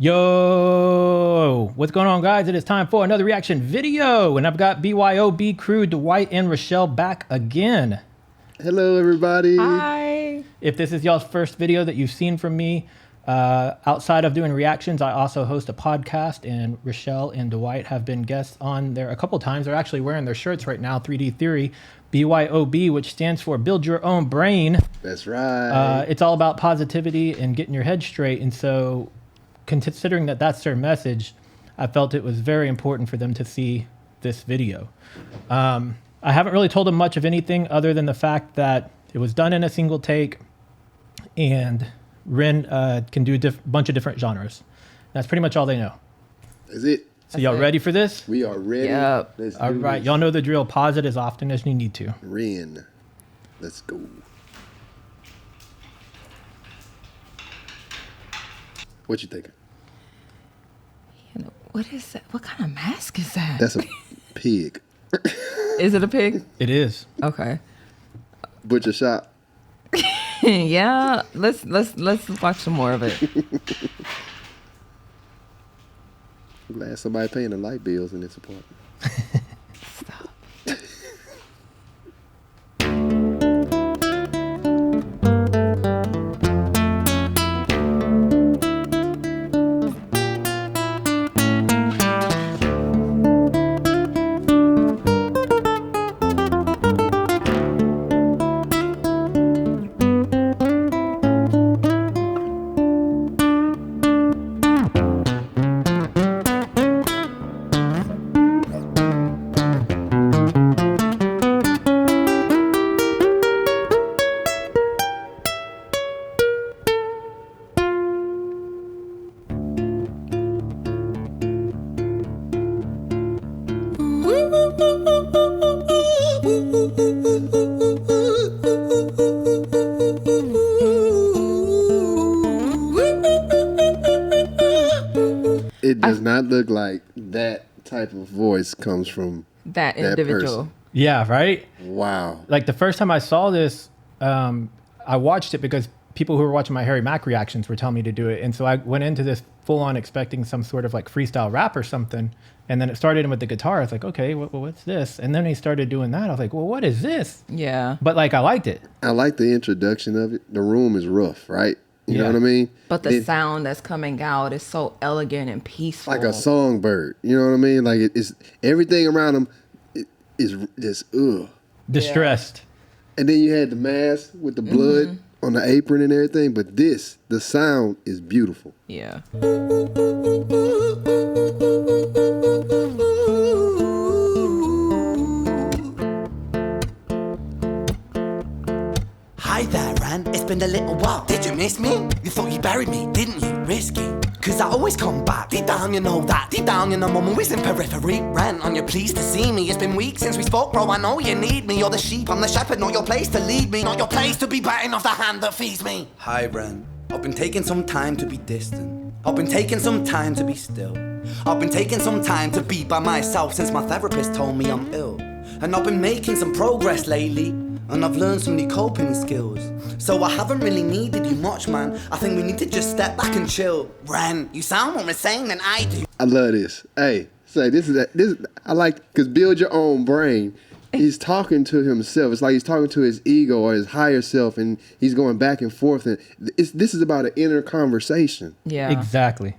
Yo, what's going on, guys? It is time for another reaction video, and I've got BYOB crew Dwight and Rochelle back again. Hello, everybody. Hi. If this is y'all's first video that you've seen from me, outside of doing reactions, I also host a podcast, and Rochelle and Dwight have been guests on there a couple times. They're actually wearing their shirts right now, 3D Theory, BYOB, which stands for Build Your Own Brain. That's right. It's all about positivity and getting your head straight, and so considering that that's their message, I felt it was very important for them to see this video. I haven't really told them much of anything other than the fact that it was done in a single take, and Ren can do a bunch of different genres. That's pretty much all they know. Is it? So y'all ready for this? We are ready. Yep. Let's All do right, this. y'all know the drill. Pause it as often as you need to. Ren. Let's go. What you thinking? What is that? What kind of mask is that? That's a pig. Is it a pig? It is. Okay. Butcher shop. Yeah. Let's watch some more of it. I'm glad somebody paying the light bills in this apartment. Stop. It does not look like that type of voice comes from That that individual. person. Yeah, right? Wow. Like the first time I saw this, I watched it because people who were watching my Harry Mack reactions were telling me to do it. And so I went into this full on expecting some sort of like freestyle rap or something. And then it started in with the guitar. I was like, okay, what's this? And then he started doing that. I was like, well, what is this? Yeah. But like, I liked it. I like the introduction of it. The room is rough, right? You know Yeah. what I mean? But the It- sound that's coming out is so elegant and peaceful. like a songbird. You know what I mean? Like it's everything around him is just ugh. Distressed. And then you had the mask with the blood on the apron and everything. But the sound is beautiful. Yeah. Hi there, Ren. It's been a little while. Did you miss me? You thought you buried me, didn't you? Risky. Cause I always come back. Deep down, you know that. Deep down, you know I'm always in periphery. Ren, on your pleased to see me. It's been weeks since we spoke, bro. I know you need me. You're the sheep, I'm the shepherd. Not your place to lead me. Not your place to be biting off the hand that feeds me. Hi, Ren. I've been taking some time to be distant. I've been taking some time to be still. I've been taking some time to be by myself since my therapist told me I'm ill. And I've been making some progress lately. And I've learned some new coping skills. So I haven't really needed you much, man. I think we need to just step back and chill. Ren, you sound more insane than I do. I love this. Hey, say this is I like because build your own brain. He's talking to himself. It's like he's talking to his ego or his higher self, and he's going back and forth. And this is about an inner conversation. Yeah. Exactly.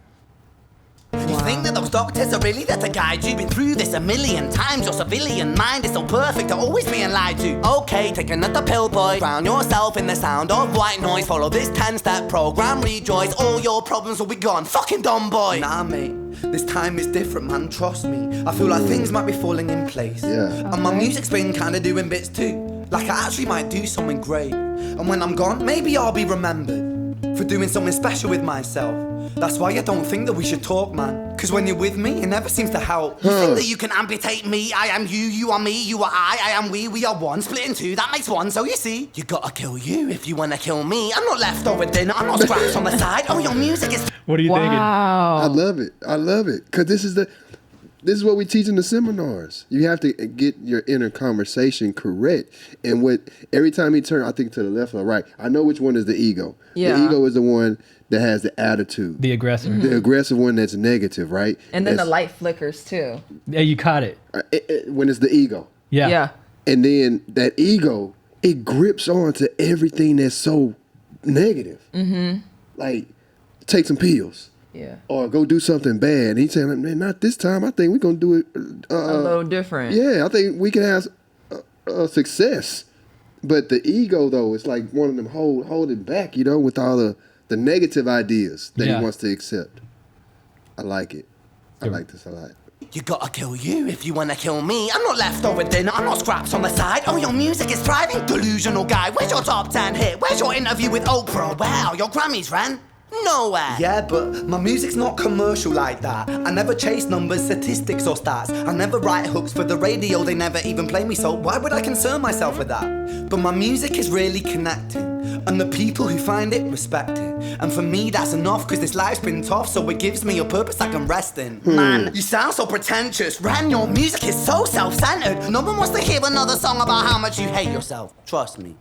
You think that those doctors are really there to guide you? Been through this a million times. Your civilian mind is so perfect to always being lied to. Okay, take another pill, boy. Drown yourself in the sound of white noise. Follow this 10-step program, rejoice. All your problems will be gone. Fucking dumb boy. Nah, mate. This time is different, man. Trust me. I feel like things might be falling in place. Yeah. And my music's been kinda doing bits too. Like I actually might do something great. And when I'm gone, maybe I'll be remembered for doing something special with myself. That's why I don't think that we should talk, man. Cause when you're with me, it never seems to help. You think that you can amputate me? I am you, you are me, you are I am we are one. Split in two, that makes one. So you see, you gotta kill you if you wanna kill me. I'm not leftover dinner, I'm not scraps on the side. Oh, your music is... What are you thinking? Wow. I love it. I love it. Because this is This is what we teach in the seminars. You have to get your inner conversation correct. And every time he turns, I think to the left or right, I know which one is the ego. Yeah. The ego is the one that has the attitude. The aggressor. The aggressive one that's negative, right? And then the light flickers too. Yeah, you caught it. When it's the ego. Yeah. Yeah. And then that ego, it grips on to everything that's so negative. Mm-hmm. Like, take some pills. Yeah. Or go do something bad. And he's saying, man, not this time. I think we're going to do it. A little different. Yeah, I think we can have success. But the ego, though, it's like one of them holding back, with all the negative ideas that he wants to accept. I like it. I like this a lot. You gotta kill you if you wanna kill me. I'm not leftover dinner, I'm not scraps on the side. Oh, your music is thriving, delusional guy. Where's your top 10 hit? Where's your interview with Oprah? Wow, your Grammys ran nowhere. Yeah, but my music's not commercial like that. I never chase numbers, statistics or stats. I never write hooks for the radio, they never even play me, so why would I concern myself with that? But my music is really connecting, and the people who find it respect it. And for me that's enough, cause this life's been tough, so it gives me a purpose I can rest in. Man, you sound so pretentious. Ren, your music is so self-centered. No one wants to hear another song about how much you hate yourself. Trust me.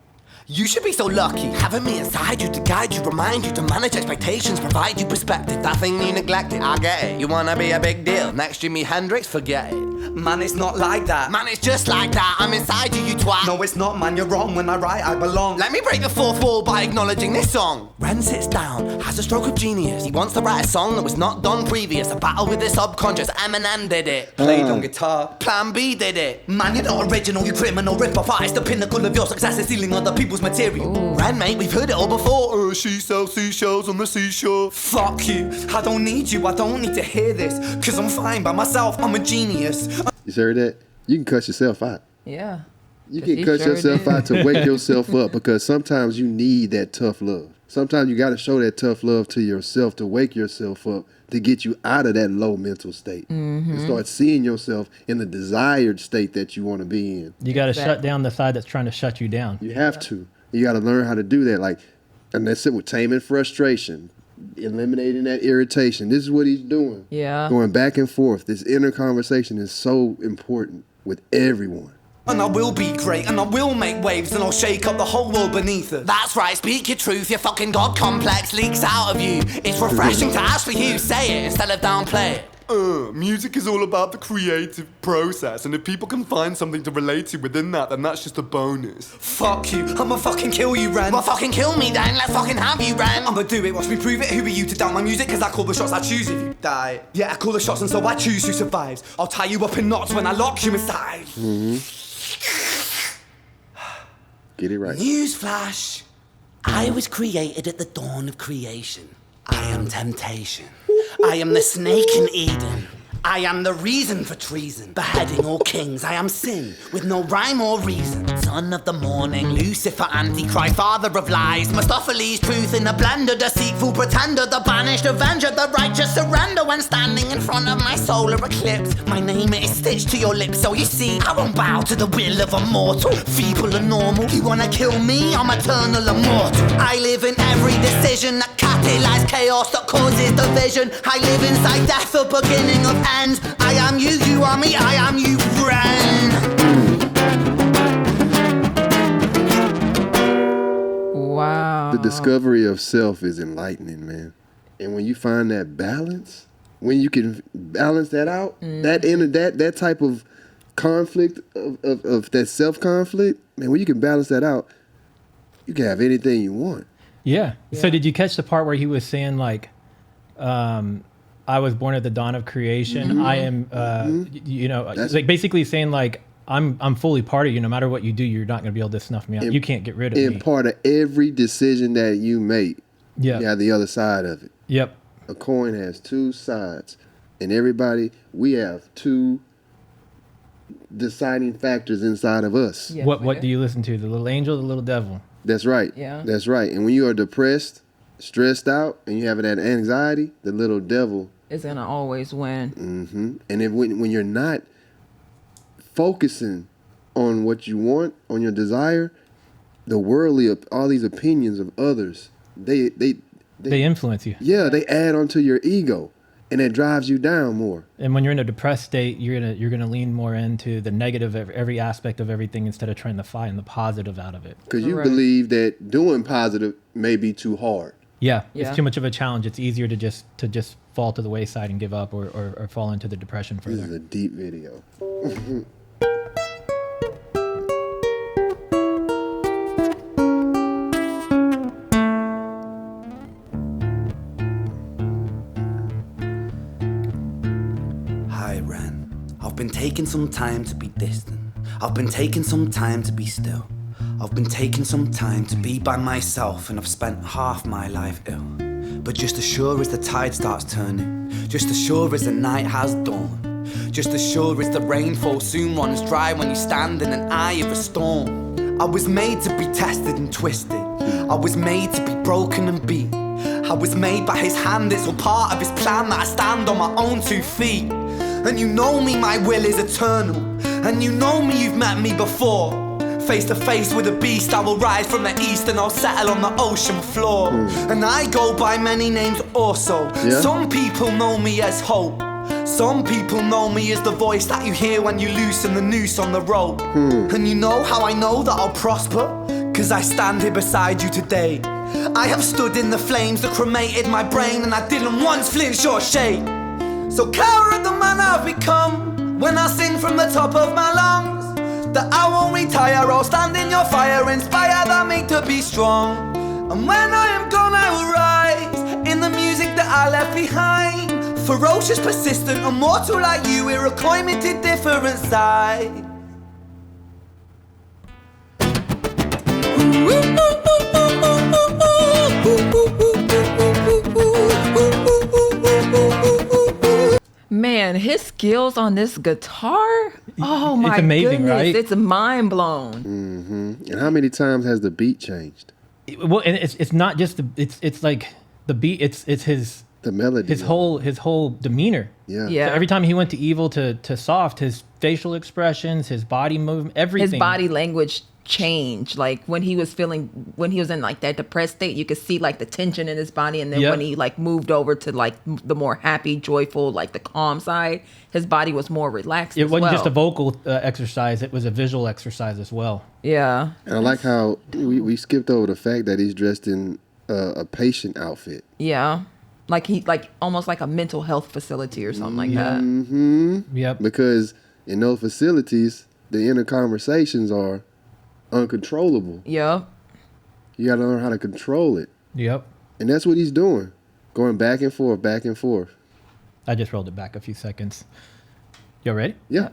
You should be so lucky, having me inside you to guide you, remind you to manage expectations, provide you perspective. That thing you neglected, I get it. You wanna be a big deal, next Jimi Hendrix, forget it. Man, it's not like that. Man, it's just like that, I'm inside you, you twat. No, it's not, man, you're wrong. When I write, I belong. Let me break the fourth wall by acknowledging this song. Ren sits down, has a stroke of genius. He wants to write a song that was not done previous. A battle with his subconscious, Eminem did it. Played on guitar. Plan B did it. Man, you're not original, you criminal rip-off artist. The pinnacle of your success is stealing other people's material. Ren, mate, we've heard it all before. She sells seashells on the seashore. Fuck you, I don't need you, I don't need to hear this. Cause I'm fine by myself, I'm a genius. You heard that? You can cut yourself out. Yeah. You He can cut sure yourself did. out to wake yourself up, because sometimes you need that tough love. Sometimes you got to show that tough love to yourself to wake yourself up, to get you out of that low mental state. And start seeing yourself in the desired state that you want to be in. You got to shut down the side that's trying to shut you down. You have to. You got to learn how to do that. And that's it with taming frustration, eliminating that irritation. This is what he's doing. Yeah. Going back and forth. This inner conversation is so important with everyone. And I will be great, and I will make waves, and I'll shake up the whole world beneath us. That's right, speak your truth, your fucking God complex leaks out of you. It's refreshing to actually hear you say it instead of downplay it. Music is all about the creative process, and if people can find something to relate to within that, then that's just a bonus. Fuck you, I'ma fucking kill you, Ren. Well, fucking kill me then, let's fucking have you, Ren. I'ma do it, watch me prove it. Who are you to doubt my music? Cause I call the shots, I choose if you die. Yeah, I call the shots and so I choose who survives. I'll tie you up in knots when I lock you inside. Get it right. Newsflash. I was created at the dawn of creation. I am temptation. I am the snake in Eden. I am the reason for treason, beheading all kings. I am sin, with no rhyme or reason. Son of the morning, Lucifer, Antichrist, father of lies. Mephistophelies, truth in a blender, deceitful pretender, the banished avenger, the righteous surrender. When standing in front of my solar eclipse, my name is stitched to your lips. So you see, I won't bow to the will of a mortal, feeble and normal. You wanna kill me? I'm eternal immortal. I live in every decision that catalyzes chaos, that causes division. I live inside death, the beginning of end. I am you, you are me, I am you, Ren. Wow. The discovery of self is enlightening, man. And when you find that balance, when you can balance that out, that type of conflict of that self-conflict, man, when you can balance that out, you can have anything you want. Yeah. So did you catch the part where he was saying I was born at the dawn of creation. I am, like basically saying like, I'm fully part of you. No matter what you do, you're not going to be able to snuff me out. You can't get rid of me. And part of every decision that you make, Yeah. you have the other side of it. Yep. A coin has two sides. And everybody, we have two deciding factors inside of us. Yes, what we do you listen to? The little angel, or the little devil? That's right. Yeah. That's right. And when you are depressed, stressed out, and you have that anxiety, the little devil is gonna always win. And if when you're not focusing on what you want, on your desire, the worldly, all these opinions of others, they They influence you. yeah, they add onto your ego. and it drives you down more. And when you're in a depressed state, you're gonna lean more into the negative of every aspect of everything instead of trying to find the positive out of it. Because you Correct. believe that doing positive may be too hard. Yeah, Yeah. it's too much of a challenge. It's easier to just fall to the wayside and give up or fall into the depression This is further. a deep video. Hi, Ren. I've been taking some time to be distant. I've been taking some time to be still. I've been taking some time to be by myself, and I've spent half my life ill. But just as sure as the tide starts turning, just as sure as the night has dawned, just as sure as the rainfall soon runs dry when you stand in an eye of a storm. I was made to be tested and twisted. I was made to be broken and beat. I was made by his hand, it's all part of his plan that I stand on my own 2 feet. And you know me, my will is eternal. And you know me, you've met me before. Face to face with a beast, I will rise from the east and I'll settle on the ocean floor. And I go by many names also. Yeah. Some people know me as hope. Some people know me as the voice that you hear when you loosen the noose on the rope. And you know how I know that I'll prosper? 'Cause I stand here beside you today. I have stood in the flames that cremated my brain, and I didn't once flinch or shake. So cower at the man I've become when I sing from the top of my lungs that I won't retire, I'll stand in your fire, inspire that me to be strong. And when I am gone I will rise in the music that I left behind. Ferocious, persistent, immortal like you, we're a climbing to different sides. Man, his skills on this guitar, oh my amazing, goodness, right? it's mind blown. And how many times has the beat changed? Well, and it's not just it's like the beat. It's his The melody. his whole demeanor. Yeah. Yeah. So every time he went to evil to soft, his facial expressions, his body movement, everything. His body language changed. Like when he was in like that depressed state, you could see like the tension in his body, and then Yep. when he like moved over to like the more happy, joyful, like the calm side, his body was more relaxed. It as wasn't well. just a vocal exercise; it was a visual exercise as well. Yeah. And I like how we skipped over the fact that he's dressed in a patient outfit. Yeah. Like he like almost like a mental health facility or something like that. Yep. Because in those facilities, the inner conversations are uncontrollable. Yeah. You got to learn how to control it. Yep. And that's what he's doing. Going back and forth, back and forth. I just rolled it back a few seconds. You ready? Yeah.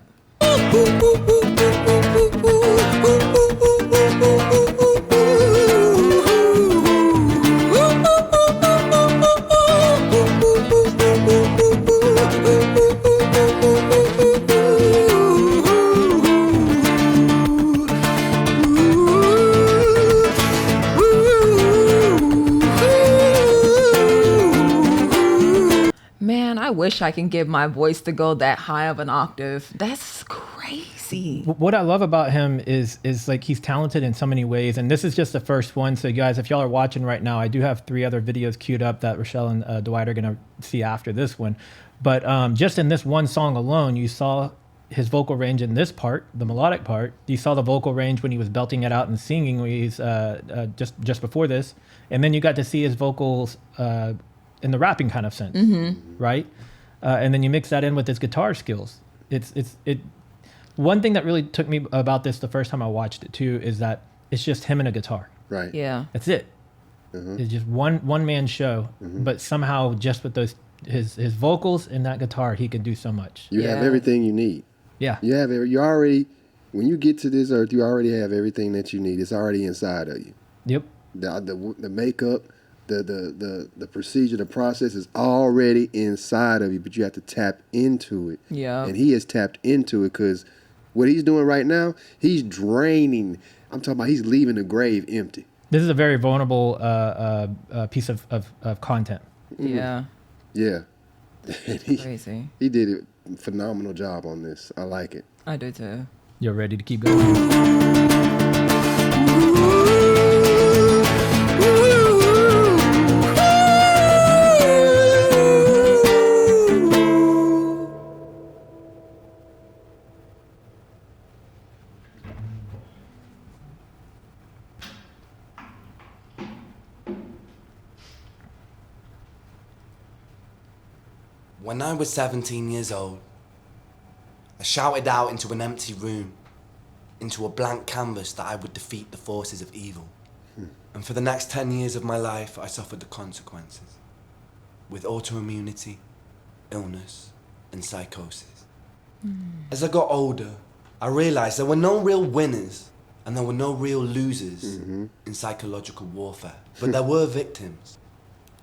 Man, I wish I can get my voice to go that high of an octave. That's crazy. What I love about him is like he's talented in so many ways, and this is just the first one. So guys, if y'all are watching right now, I do have 3 other videos queued up that Rochelle and Dwight are gonna see after this one. But just in this one song alone, you saw his vocal range in this part, the melodic part. You saw the vocal range when he was belting it out and singing. When he's just before this, and then you got to see his vocals in the rapping kind of sense, right? And then you mix that in with his guitar skills. It. One thing that really took me about this the first time I watched it too is that it's just him and a guitar. Right. Yeah. That's it. It's just one man show, but somehow just with those his vocals and that guitar, he can do so much. You have Yeah. everything you need. Yeah. You already, when you get to this earth, you already have everything that you need. It's already inside of you. Yep. The makeup, the procedure, the process is already inside of you, but you have to tap into it. Yeah. And he has tapped into it because what he's doing right now, he's draining. I'm talking about he's leaving the grave empty. This is a very vulnerable piece of content. Yeah. Yeah. And Crazy. he did a phenomenal job on this. I like it. I do too. You're ready to keep going. When I was 17 years old, I shouted out into an empty room, into a blank canvas, that I would defeat the forces of evil. And for the next 10 years of my life, I suffered the consequences, with autoimmunity, illness, and psychosis. As I got older, I realized there were no real winners and there were no real losers in psychological warfare. But there were victims,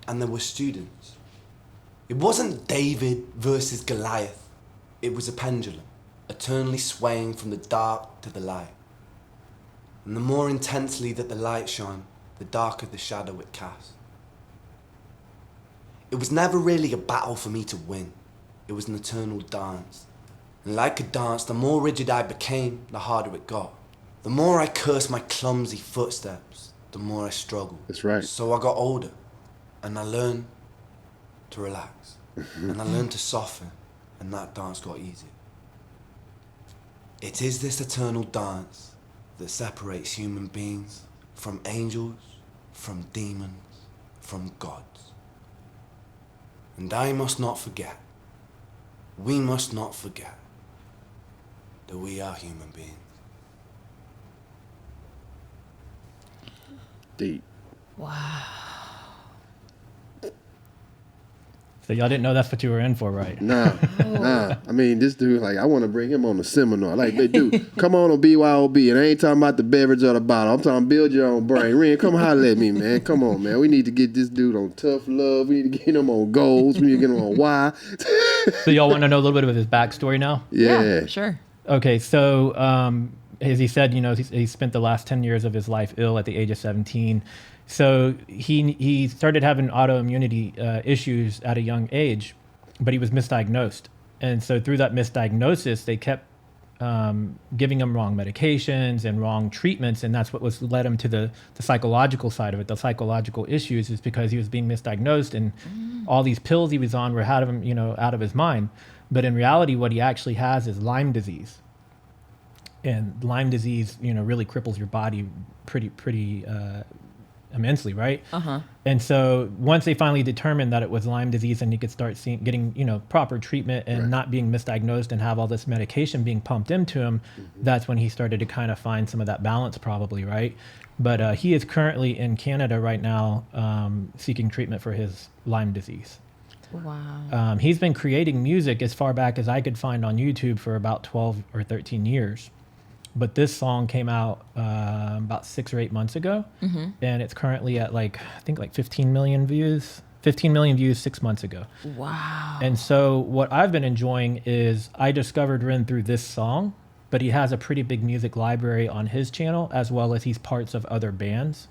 and there were students. It wasn't David versus Goliath. It was a pendulum, eternally swaying from the dark to the light. And the more intensely that the light shone, the darker the shadow it cast. It was never really a battle for me to win. It was an eternal dance. And like a dance, the more rigid I became, the harder it got. The more I cursed my clumsy footsteps, the more I struggled. That's right. So I got older, and I learned to relax. And I learned to soften, and that dance got easier. It is this eternal dance that separates human beings from angels, from demons, from gods. And I must not forget, we must not forget, that we are human beings. Deep. So y'all didn't know that's what you were in for, right? Nah. I mean, this dude, like, I want to bring him on a seminar. Like, hey, dude, come on BYOB. And I ain't talking about the beverage or the bottle. I'm talking build your own brain. Ren, come holler at me, man. Come on, man. We need to get this dude on tough love. We need to get him on goals. We need to get him on why. So y'all want to know a little bit of his backstory now? Yeah. Sure. Okay, so as he said, you know, he spent the last 10 years of his life ill at the age of 17. So he started having autoimmunity issues at a young age, but he was misdiagnosed. And so through that misdiagnosis, they kept giving him wrong medications and wrong treatments. And that's what led him to the psychological side of it. The psychological issues is because he was being misdiagnosed, and all these pills he was on were out of him, you know, out of his mind. But in reality, what he actually has is Lyme disease. And Lyme disease, you know, really cripples your body pretty immensely, right? And so once they finally determined that it was Lyme disease and he could start getting, you know, proper treatment and not being misdiagnosed and have all this medication being pumped into him, that's when he started to kind of find some of that balance probably, right? But he is currently in Canada right now seeking treatment for his Lyme disease. Wow. He's been creating music as far back as I could find on YouTube for about 12 or 13 years. But this song came out about 6 or 8 months ago, and it's currently at I think 15 million views. 15 million views 6 months ago. Wow. And so what I've been enjoying is I discovered Ren through this song, but he has a pretty big music library on his channel, as well as he's parts of other bands.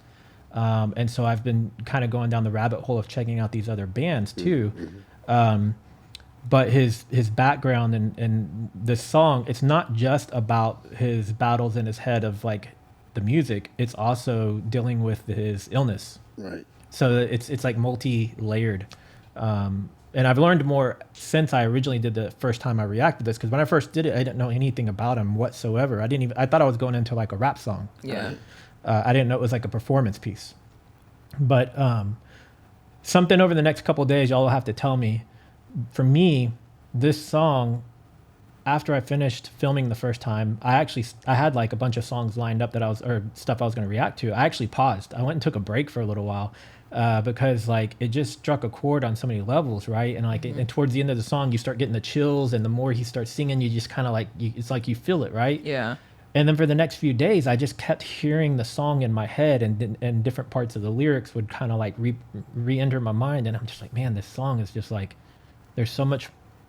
And so I've been kind of going down the rabbit hole of checking out these other bands too. But his background and this song, it's not just about his battles in his head of like the music. It's also dealing with his illness. Right. So it's like multi-layered. And I've learned more since I originally did the first time I reacted to this, because when I first did it, I didn't know anything about him whatsoever. I thought I was going into like a rap song. Yeah. I didn't know it was like a performance piece. But something over the next couple of days, y'all will have to tell me. For me, this song, after I finished filming the first time, I had like a bunch of songs lined up or stuff I was going to react to. I actually paused. I went and took a break for a little while because like it just struck a chord on so many levels, right? And like and towards the end of the song, you start getting the chills, and the more he starts singing, you just kind of like it's like you feel it, right? Yeah. And then for the next few days, I just kept hearing the song in my head, and different parts of the lyrics would kind of like re-enter my mind, and I'm just like, man, this song is just like, there's so much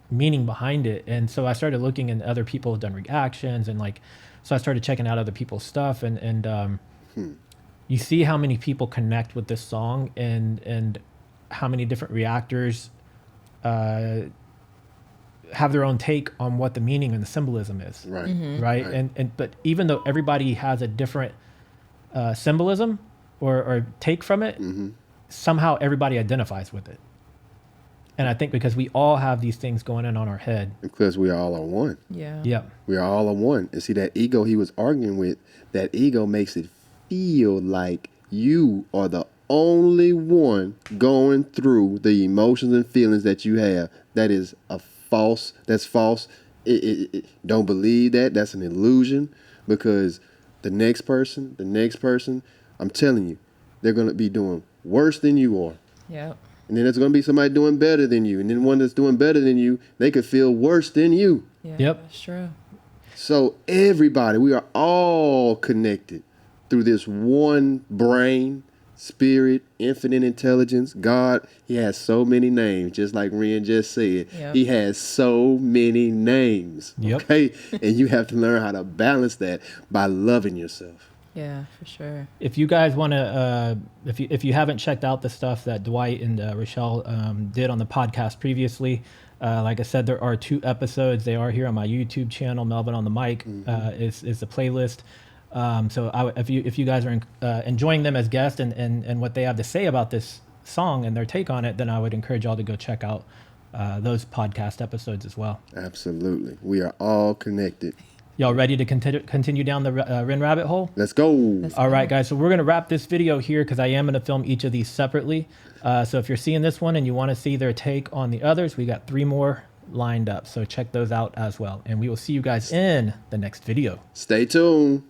meaning behind it. And so I started looking, and other people have done reactions, and like, so I started checking out other people's stuff, and you see how many people connect with this song, and how many different reactors have their own take on what the meaning and the symbolism is. Right. Right. And but even though everybody has a different symbolism or take from it, somehow everybody identifies with it. And I think because we all have these things going on our head. Because we all are one. Yeah. Yeah. We are all on one. And see, that ego he was arguing with, that ego makes it feel like you are the only one going through the emotions and feelings that you have. that is false. That's false. Don't believe that. That's an illusion, because the next person, I'm telling you, they're going to be doing worse than you are. Yep. And then there's going to be somebody doing better than you. And then one that's doing better than you, they could feel worse than you. Yeah, Yep. That's true. So everybody, we are all connected through this one brain, spirit, infinite intelligence. God, he has so many names, just like Ren just said. Yep. He has so many names. Yep. Okay? And you have to learn how to balance that by loving yourself. Yeah, for sure. If you guys want to, if you haven't checked out the stuff that Dwight and Rochelle did on the podcast previously, like I said, there are 2 episodes. They are here on my YouTube channel. Melvin on the Mic is the playlist. So if you guys are enjoying them as guests and what they have to say about this song and their take on it, then I would encourage y'all to go check out those podcast episodes as well. Absolutely. We are all connected. Y'all ready to continue down the Ren rabbit hole? Let's go. All right, guys. So we're going to wrap this video here because I am going to film each of these separately. So if you're seeing this one and you want to see their take on the others, we got 3 more lined up. So check those out as well. And we will see you guys in the next video. Stay tuned.